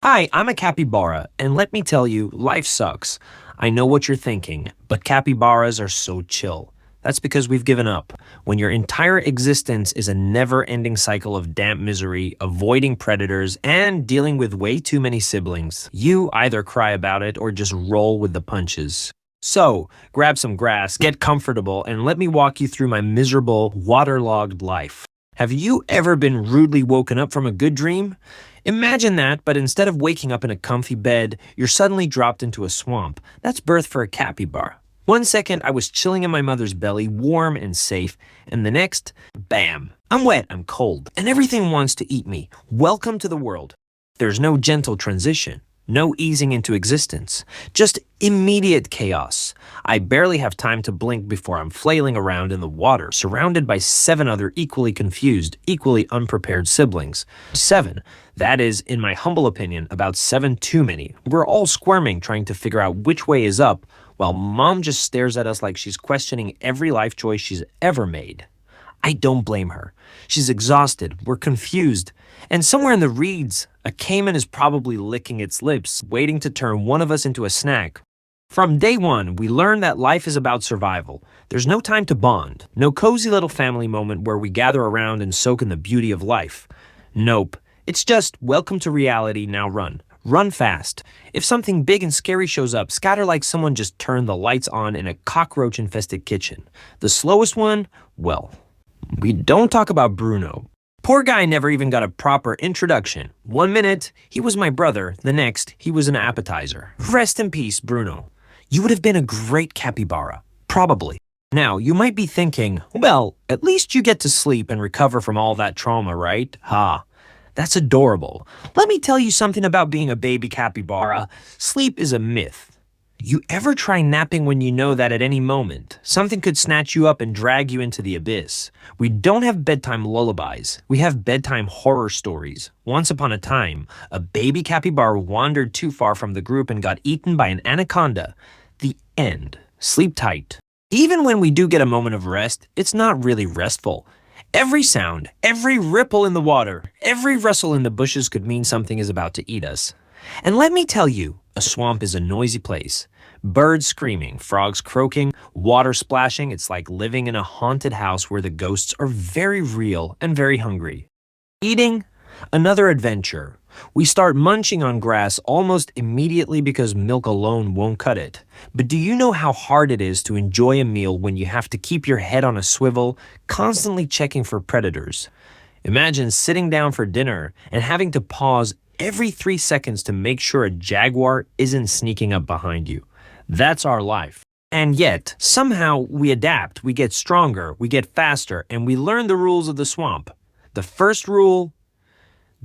Hi, I'm a capybara, and let me tell you, life sucks. I know what you're thinking, but capybaras are so chill. That's because we've given up. When your entire existence is a never ending cycle of damp misery, avoiding predators, and dealing with way too many siblings, you either cry about it or just roll with the punches. So, grab some grass, get comfortable, and let me walk you through my miserable, waterlogged life. Have you ever been rudely woken up from a good dream? Imagine that, but instead of waking up in a comfy bed, you're suddenly dropped into a swamp. That's birth for a capybara. One second, I was chilling in my mother's belly, warm and safe, and the next, bam! I'm wet, I'm cold, and everything wants to eat me. Welcome to the world. There's no gentle transition. No easing into existence, just immediate chaos. I barely have time to blink before I'm flailing around in the water, surrounded by 7 other equally confused, equally unprepared siblings. 7. That is, in my humble opinion, about 7 too many. We're all squirming trying to figure out which way is up, while mom just stares at us like she's questioning every life choice she's ever made. I don't blame her. She's exhausted, we're confused, and somewhere in the reeds, a caiman is probably licking its lips, waiting to turn one of us into a snack. From day one, we learn that life is about survival. There's no time to bond, no cozy little family moment where we gather around and soak in the beauty of life. Nope, it's just welcome to reality, now run. Run fast. If something big and scary shows up, scatter like someone just turned the lights on in a cockroach-infested kitchen. The slowest one, well, we don't talk about Bruno. Poor guy never even got a proper introduction. 1 minute, he was my brother. The next, he was an appetizer. Rest in peace, Bruno. You would have been a great capybara. Probably. Now, you might be thinking, well, at least you get to sleep and recover from all that trauma, right? Ha. That's adorable. Let me tell you something about being a baby capybara. Sleep is a myth. You ever try napping when you know that at any moment, something could snatch you up and drag you into the abyss? We don't have bedtime lullabies. We have bedtime horror stories. Once upon a time, a baby capybara wandered too far from the group and got eaten by an anaconda. The end. Sleep tight. Even when we do get a moment of rest, it's not really restful. Every sound, every ripple in the water, every rustle in the bushes could mean something is about to eat us. And let me tell you, a swamp is a noisy place. Birds screaming, frogs croaking, water splashing. It's like living in a haunted house where the ghosts are very real and very hungry. Eating? Another adventure. We start munching on grass almost immediately because milk alone won't cut it. But do you know how hard it is to enjoy a meal when you have to keep your head on a swivel, constantly checking for predators? Imagine sitting down for dinner and having to pause every 3 seconds to make sure a jaguar isn't sneaking up behind you. That's our life. And yet, somehow we adapt, we get stronger, we get faster, and we learn the rules of the swamp. The first rule,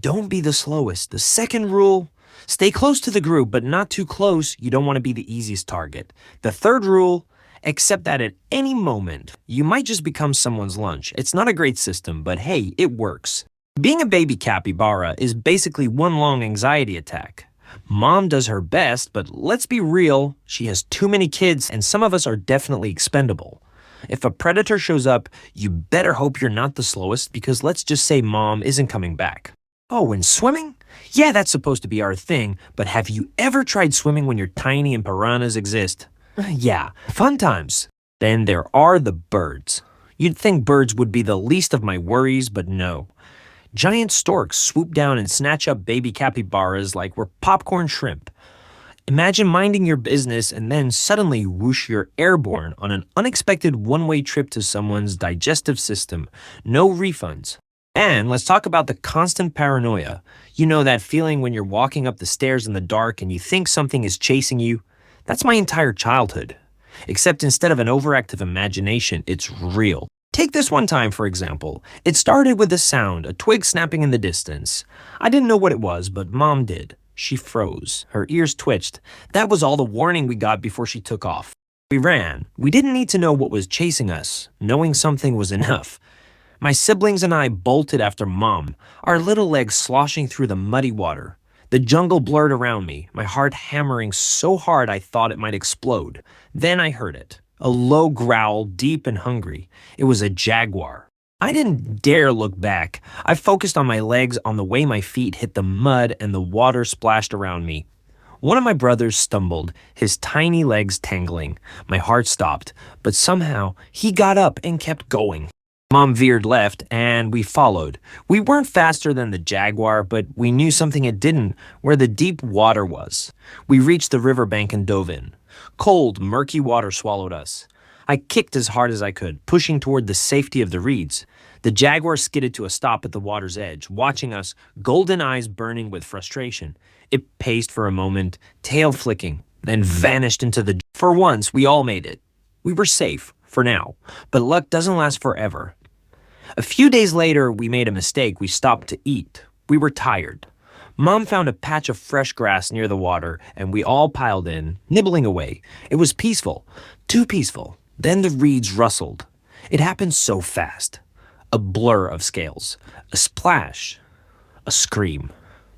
don't be the slowest. The second rule, stay close to the group, but not too close. You don't want to be the easiest target. The third rule, accept that at any moment, you might just become someone's lunch. It's not a great system, but hey, it works. Being a baby capybara is basically one long anxiety attack. Mom does her best, but let's be real, she has too many kids and some of us are definitely expendable. If a predator shows up, you better hope you're not the slowest because let's just say mom isn't coming back. Oh, and swimming? Yeah, that's supposed to be our thing, but have you ever tried swimming when you're tiny and piranhas exist? Yeah, fun times. Then there are the birds. You'd think birds would be the least of my worries, but no. Giant storks swoop down and snatch up baby capybaras like we're popcorn shrimp. Imagine minding your business and then suddenly whoosh, you're airborne on an unexpected one-way trip to someone's digestive system. No refunds. And let's talk about the constant paranoia. You know that feeling when you're walking up the stairs in the dark and you think something is chasing you? That's my entire childhood. Except instead of an overactive imagination, it's real. Take this one time, for example. It started with a sound, a twig snapping in the distance. I didn't know what it was, but Mom did. She froze. Her ears twitched. That was all the warning we got before she took off. We ran. We didn't need to know what was chasing us. Knowing something was enough. My siblings and I bolted after Mom, our little legs sloshing through the muddy water. The jungle blurred around me, my heart hammering so hard I thought it might explode. Then I heard it. A low growl, deep and hungry. It was a jaguar. I didn't dare look back. I focused on my legs, on the way my feet hit the mud and the water splashed around me. One of my brothers stumbled, his tiny legs tangling. My heart stopped, but somehow he got up and kept going. Mom veered left, and we followed. We weren't faster than the Jaguar, but we knew something it didn't, where the deep water was. We reached the riverbank and dove in. Cold, murky water swallowed us. I kicked as hard as I could, pushing toward the safety of the reeds. The Jaguar skidded to a stop at the water's edge, watching us, golden eyes burning with frustration. It paced for a moment, tail flicking, then vanished into the... For once, we all made it. We were safe, for now, but luck doesn't last forever. A few days later, we made a mistake. We stopped to eat. We were tired. Mom found a patch of fresh grass near the water, and we all piled in, nibbling away. It was peaceful, too peaceful. Then the reeds rustled. It happened so fast. A blur of scales, a splash, a scream.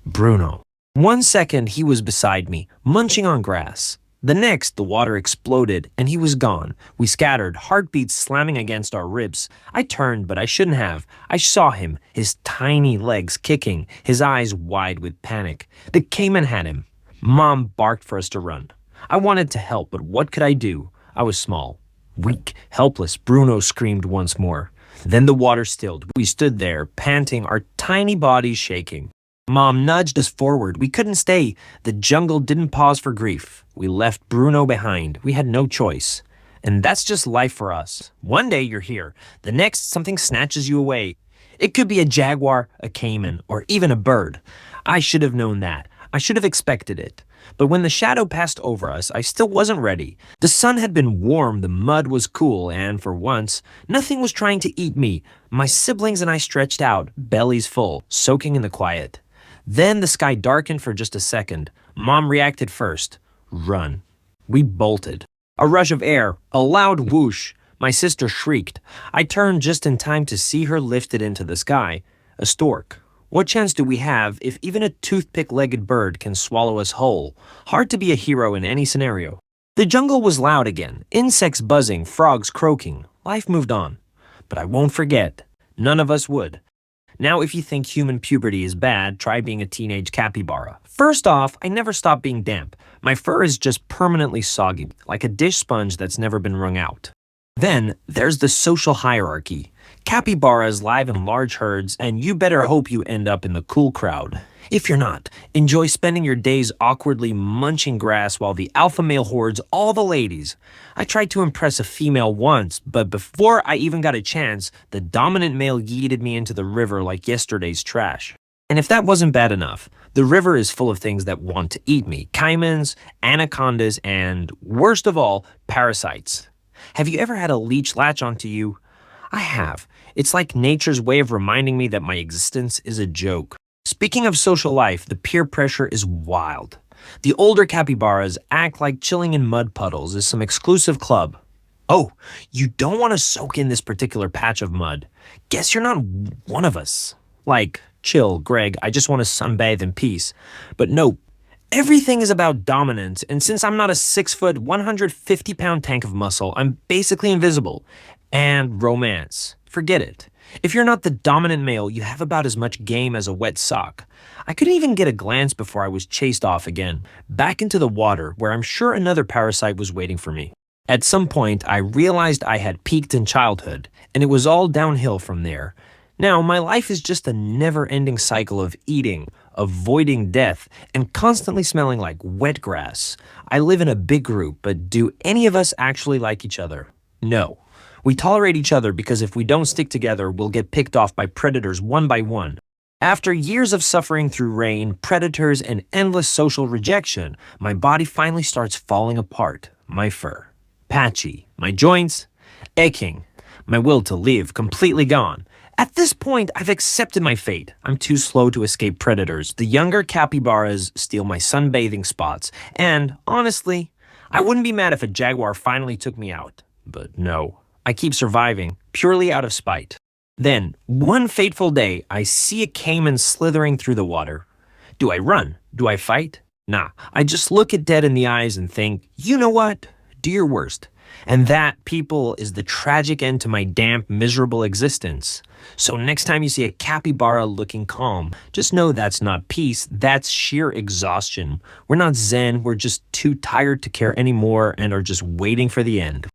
Bruno. 1 second, he was beside me, munching on grass. The next, the water exploded, and he was gone. We scattered, heartbeats slamming against our ribs. I turned, but I shouldn't have. I saw him, his tiny legs kicking, his eyes wide with panic. The caiman had him. Mom barked for us to run. I wanted to help, but what could I do? I was small. Weak, helpless, Bruno screamed once more. Then the water stilled. We stood there, panting, our tiny bodies shaking. Mom nudged us forward. We couldn't stay. The jungle didn't pause for grief. We left Bruno behind. We had no choice. And that's just life for us. One day you're here. The next, something snatches you away. It could be a jaguar, a caiman, or even a bird. I should have known that. I should have expected it. But when the shadow passed over us, I still wasn't ready. The sun had been warm, the mud was cool, and for once, nothing was trying to eat me. My siblings and I stretched out, bellies full, soaking in the quiet. Then the sky darkened for just a second. Mom reacted first. Run. We bolted. A rush of air, a loud whoosh. My sister shrieked. I turned just in time to see her lifted into the sky. A stork. What chance do we have if even a toothpick-legged bird can swallow us whole? Hard to be a hero in any scenario. The jungle was loud again. Insects buzzing, frogs croaking. Life moved on. But I won't forget. None of us would. Now, if you think human puberty is bad, try being a teenage capybara. First off, I never stopped being damp. My fur is just permanently soggy, like a dish sponge that's never been wrung out. Then, there's the social hierarchy. Capybaras live in large herds, and you better hope you end up in the cool crowd. If you're not, enjoy spending your days awkwardly munching grass while the alpha male hoards all the ladies. I tried to impress a female once, but before I even got a chance, the dominant male yeeted me into the river like yesterday's trash. And if that wasn't bad enough, the river is full of things that want to eat me. Caimans, anacondas, and, worst of all, parasites. Have you ever had a leech latch onto you? I have. It's like nature's way of reminding me that my existence is a joke. Speaking of social life, the peer pressure is wild. The older capybaras act like chilling in mud puddles is some exclusive club. Oh, you don't want to soak in this particular patch of mud. Guess you're not one of us. Like, chill, Greg, I just want to sunbathe in peace. But nope. Everything is about dominance, and since I'm not a 6-foot, 150-pound tank of muscle, I'm basically invisible. And romance. Forget it. If you're not the dominant male, you have about as much game as a wet sock. I couldn't even get a glance before I was chased off again, back into the water where I'm sure another parasite was waiting for me. At some point, I realized I had peaked in childhood, and it was all downhill from there. Now, my life is just a never-ending cycle of eating, avoiding death, and constantly smelling like wet grass. I live in a big group, but do any of us actually like each other? No. We tolerate each other because if we don't stick together, we'll get picked off by predators one by one. After years of suffering through rain, predators, and endless social rejection, my body finally starts falling apart. My fur. Patchy. My joints. Aching. My will to live completely gone. At this point, I've accepted my fate. I'm too slow to escape predators. The younger capybaras steal my sunbathing spots. And, honestly, I wouldn't be mad if a jaguar finally took me out. But no. I keep surviving, purely out of spite. Then, one fateful day, I see a caiman slithering through the water. Do I run? Do I fight? Nah, I just look it dead in the eyes and think, you know what? Do your worst. And that, people, is the tragic end to my damp, miserable existence. So next time you see a capybara looking calm, just know that's not peace, that's sheer exhaustion. We're not zen, we're just too tired to care anymore and are just waiting for the end.